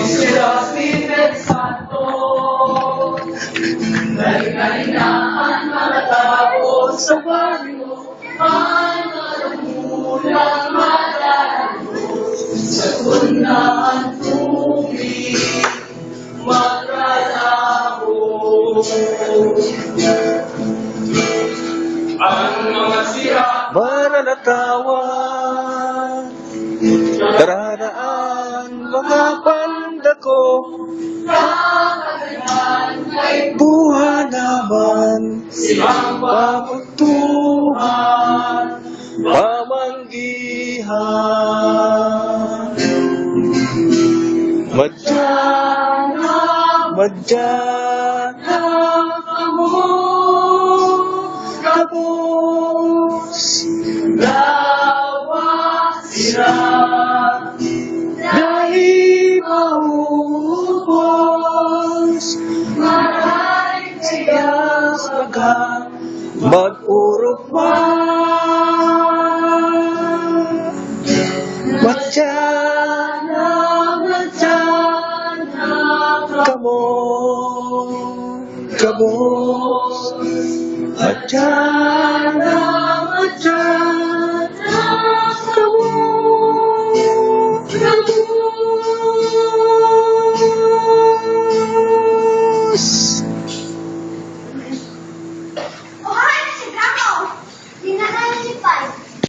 sila Espiritu Santo, galing-galingaan mga tao sa baryo, ang malamulang madalo, sa kunaan tubig, magralaho. Ang mga sira, mananatawan, dararaan mga pandako, kakaganyan ay buha naman, silang pamagtuhan, pamanggihan. Madyana, madyana, mo, kabos, dawa sila, dahil maubos, maraming siya saga, mag-urok man. Madyana, madyana, kamo, kabos, madyana,